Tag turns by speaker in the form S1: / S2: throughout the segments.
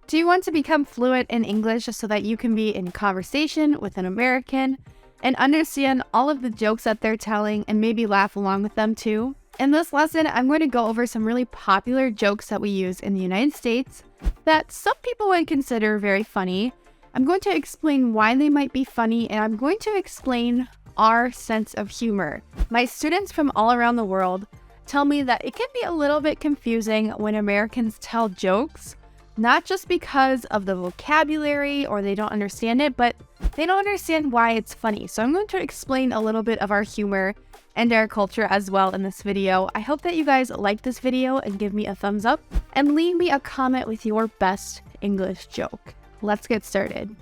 S1: Do you want to become fluent in English so that you can be in conversation with an American and understand all of the jokes that they're telling and maybe laugh along with them too? In this lesson, I'm going to go over some really popular jokes that we use in the United States that some people would consider very funny. I'm going to explain why they might be funny, and I'm going to explain our sense of humor. My students from all around the world tell me that it can be a little bit confusing when Americans tell jokes, not just because of the vocabulary or they don't understand it, but they don't understand why it's funny. So I'm going to explain a little bit of our humor and our culture as well in this video. I hope that you guys like this video and give me a thumbs up and leave me a comment with your best English joke. Let's get started.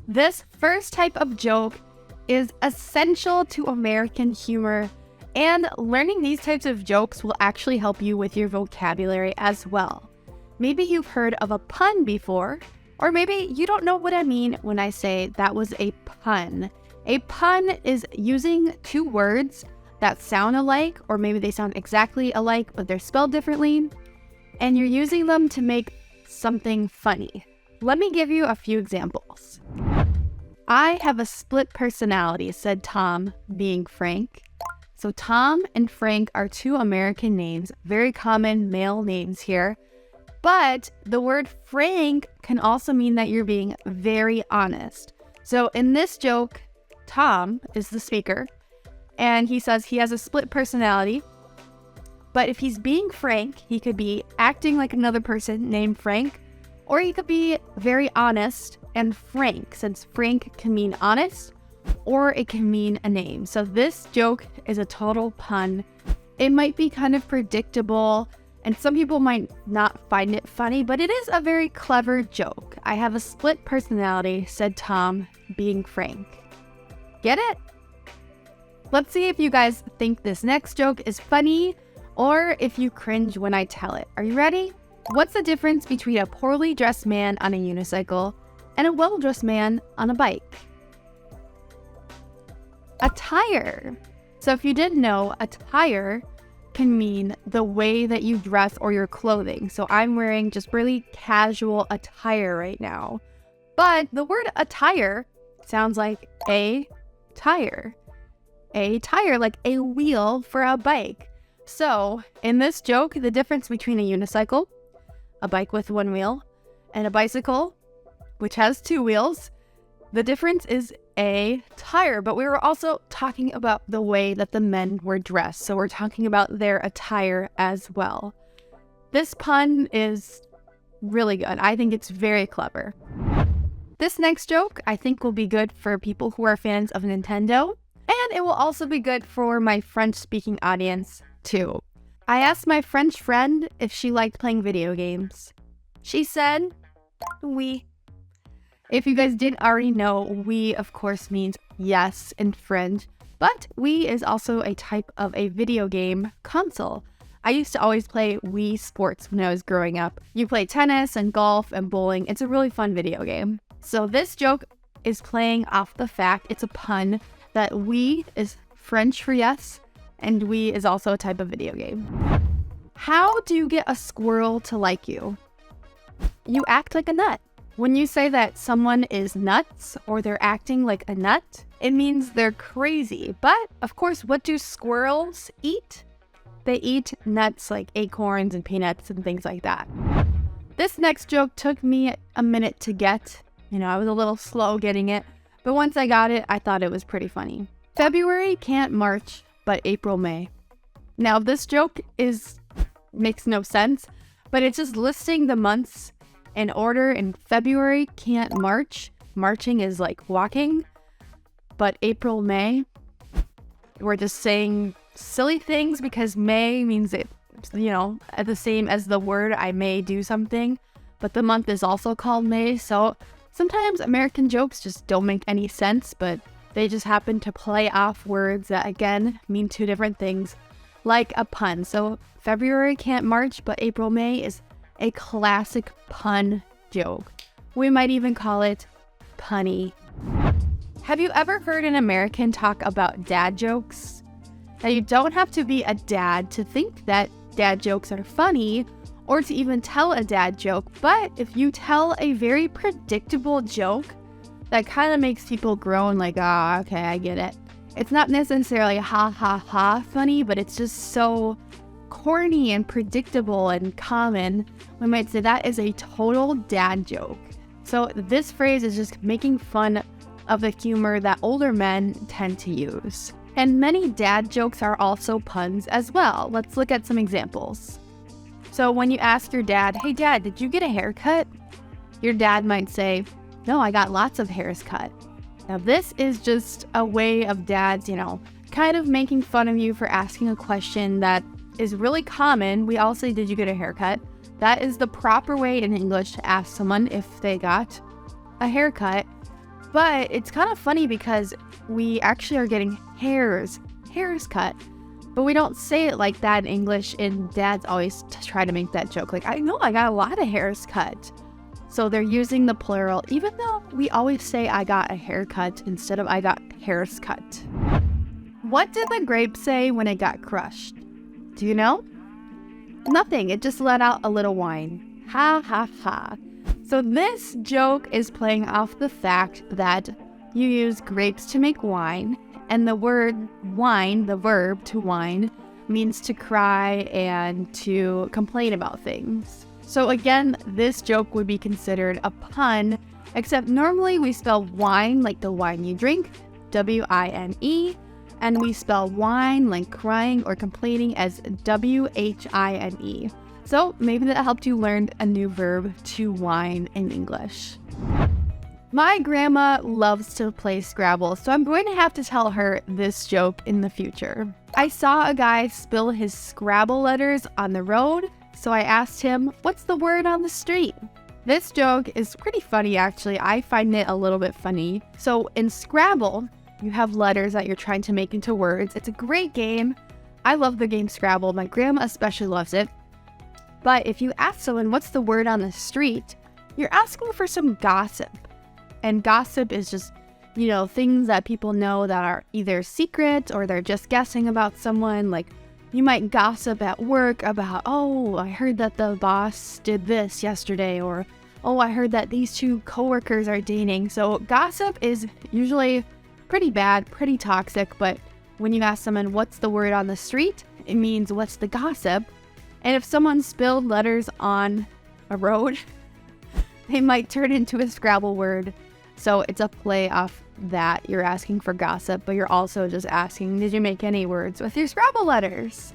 S1: This first type of joke is essential to American humor, and learning these types of jokes will actually help you with your vocabulary as well. Maybe you've heard of a pun before, or maybe you don't know what I mean when I say that was a pun. A pun is using two words that sound alike, or maybe they sound exactly alike, but they're spelled differently, and you're using them to make something funny. Let me give you a few examples. I have a split personality, said Tom, being Frank. So Tom and Frank are two American names, very common male names here. But the word frank can also mean that you're being very honest. So in this joke, Tom is the speaker, and he says he has a split personality. But if he's being frank, he could be acting like another person named Frank, or he could be very honest and frank, since frank can mean honest, or it can mean a name. So this joke is a total pun. It might be kind of predictable, and some people might not find it funny, but it is a very clever joke. I have a split personality, said Tom, being Frank. Get it? Let's see if you guys think this next joke is funny, or if you cringe when I tell it. Are you ready? What's the difference between a poorly dressed man on a unicycle and a well-dressed man on a bike? Attire. So if you didn't know, attire can mean the way that you dress or your clothing. So I'm wearing just really casual attire right now. But the word attire sounds like a tire. A tire, like a wheel for a bike. So in this joke, the difference between a unicycle, a bike with one wheel, and a bicycle, which has two wheels, the difference is a tire. But we were also talking about the way that the men were dressed. So we're talking about their attire as well. This pun is really good. I think it's very clever. This next joke I think will be good for people who are fans of Nintendo, and it will also be good for my French-speaking audience too. I asked my French friend if she liked playing video games. She said, oui. If you guys didn't already know, oui of course means yes in French, but oui is also a type of a video game console. I used to always play Wii Sports when I was growing up. You play tennis and golf and bowling. It's a really fun video game. So this joke is playing off the fact, it's a pun, that oui is French for yes, and oui is also a type of video game. How do you get a squirrel to like you? You act like a nut. When you say that someone is nuts or they're acting like a nut, it means they're crazy. But of course, what do squirrels eat? They eat nuts like acorns and peanuts and things like that. This next joke took me a minute to get. I was a little slow getting it, but once I got it, I thought it was pretty funny. February can't march, but April may. Now this joke makes no sense, but it's just listing the months in order, and February can't march. Marching is like walking, but April, May, we're just saying silly things because May means it, the same as the word I may do something, but the month is also called May. So sometimes American jokes just don't make any sense, but they just happen to play off words that again mean two different things, like a pun. So February can't march, but April, May is a classic pun joke. We might even call it punny. Have you ever heard an American talk about dad jokes? Now, you don't have to be a dad to think that dad jokes are funny or to even tell a dad joke. But if you tell a very predictable joke that kind of makes people groan, like, ah, okay, I get it. It's not necessarily ha ha ha funny, but it's just so corny and predictable and common. We might say that is a total dad joke. So this phrase is just making fun of the humor that older men tend to use. And many dad jokes are also puns as well. Let's look at some examples. So when you ask your dad, hey dad, did you get a haircut? Your dad might say, no, I got lots of hairs cut. Now this is just a way of dads, kind of making fun of you for asking a question that is really common. We all say, did you get a haircut? That is the proper way in English to ask someone if they got a haircut. But it's kind of funny because we actually are getting hairs cut. But we don't say it like that in English, and dads always try to make that joke. Like, I know I got a lot of hairs cut. So they're using the plural, even though we always say I got a haircut instead of I got hairs cut. What did the grape say when it got crushed? Do you know? Nothing. It just let out a little whine. Ha ha ha. So this joke is playing off the fact that you use grapes to make wine, and the word whine, the verb to whine, means to cry and to complain about things. So again, this joke would be considered a pun, except normally we spell wine like the wine you drink, W-I-N-E, and we spell whine like crying or complaining as W-H-I-N-E. So maybe that helped you learn a new verb, to whine, in English. My grandma loves to play Scrabble, so I'm going to have to tell her this joke in the future. I saw a guy spill his Scrabble letters on the road, so I asked him, what's the word on the street? This joke is pretty funny, actually. I find it a little bit funny. So in Scrabble, you have letters that you're trying to make into words. It's a great game. I love the game Scrabble. My grandma especially loves it. But if you ask someone, what's the word on the street? You're asking for some gossip. And gossip is just, things that people know that are either secret or they're just guessing about someone. Like, you might gossip at work about, oh, I heard that the boss did this yesterday, or, oh, I heard that these two coworkers are dating. So gossip is usually pretty bad, pretty toxic, but when you ask someone, what's the word on the street? It means, what's the gossip? And if someone spilled letters on a road, they might turn into a Scrabble word. So it's a play off that. You're asking for gossip, but you're also just asking, did you make any words with your Scrabble letters?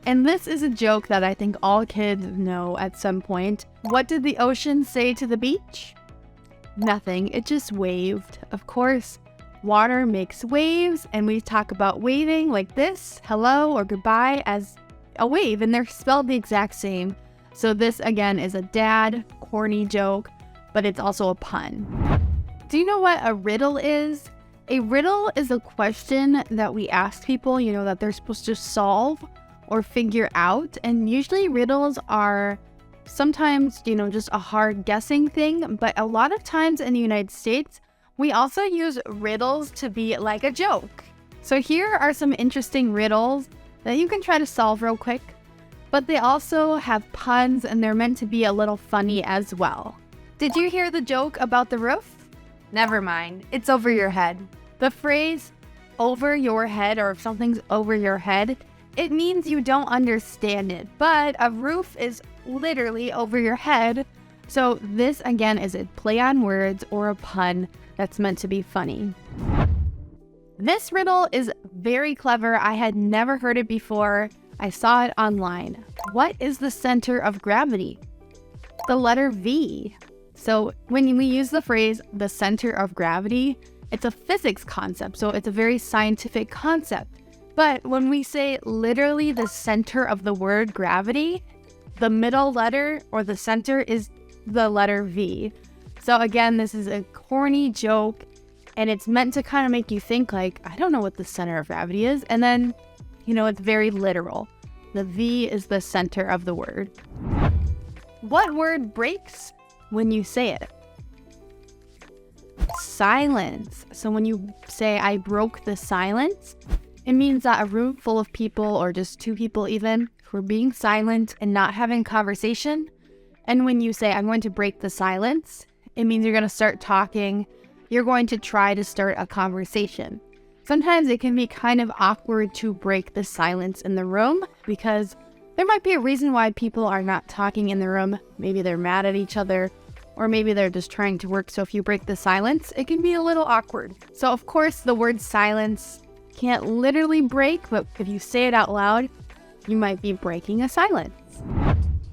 S1: And this is a joke that I think all kids know at some point. What did the ocean say to the beach? Nothing. It just waved. Of course, water makes waves, and we talk about waving like this, hello or goodbye, as a wave, and they're spelled the exact same. So this, again, is a dad corny joke, but it's also a pun. Do you know what a riddle is? A riddle is a question that we ask people, that they're supposed to solve or figure out. And usually riddles are sometimes, just a hard guessing thing. But a lot of times in the United States, we also use riddles to be like a joke. So here are some interesting riddles that you can try to solve real quick. But they also have puns, and they're meant to be a little funny as well. Did you hear the joke about the roof? Never mind, it's over your head. The phrase over your head, or if something's over your head, it means you don't understand it. But a roof is literally over your head. So this, again, is a play on words or a pun that's meant to be funny. This riddle is very clever. I had never heard it before. I saw it online. What is the center of gravity? The letter V. So when we use the phrase, the center of gravity, it's a physics concept. So it's a very scientific concept. But when we say literally the center of the word gravity, the middle letter or the center is the letter V. So again, this is a corny joke, and it's meant to kind of make you think like, I don't know what the center of gravity is. And then, it's very literal. The V is the center of the word. What word breaks when you say it? Silence. So when you say, I broke the silence, it means that a room full of people, or just two people even, We're being silent and not having conversation. And when you say, I'm going to break the silence, it means you're going to start talking. You're going to try to start a conversation. Sometimes it can be kind of awkward to break the silence in the room because there might be a reason why people are not talking in the room. Maybe they're mad at each other, or maybe they're just trying to work. So if you break the silence, it can be a little awkward. So of course, the word silence can't literally break, but if you say it out loud, you might be breaking a silence.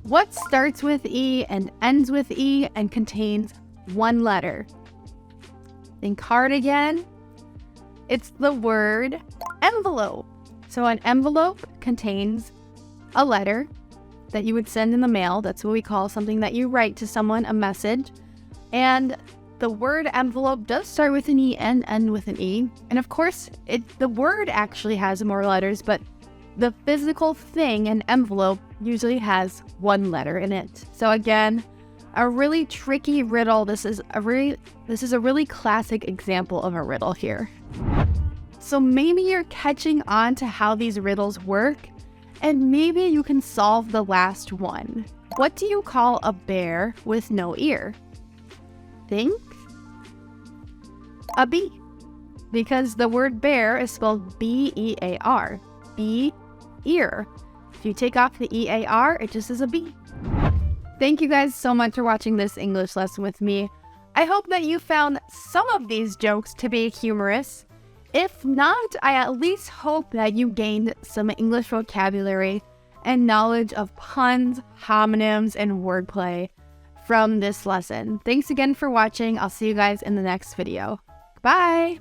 S1: What starts with E and ends with E and contains one letter? Think hard again. It's the word envelope. So an envelope contains a letter that you would send in the mail. That's what we call something that you write to someone, a message. And the word envelope does start with an E and end with an E. And of course, the word actually has more letters, but the physical thing, an envelope, usually has one letter in it. So again, a really tricky riddle. This is a really classic example of a riddle here. So maybe you're catching on to how these riddles work, and maybe you can solve the last one. What do you call a bear with no ear? Think. A bee. Because the word bear is spelled B-E-A-R. Bee, ear. If you take off the E-A-R, it just is a bee. Thank you guys so much for watching this English lesson with me. I hope that you found some of these jokes to be humorous. If not, I at least hope that you gained some English vocabulary and knowledge of puns, homonyms, and wordplay from this lesson. Thanks again for watching. I'll see you guys in the next video. Bye!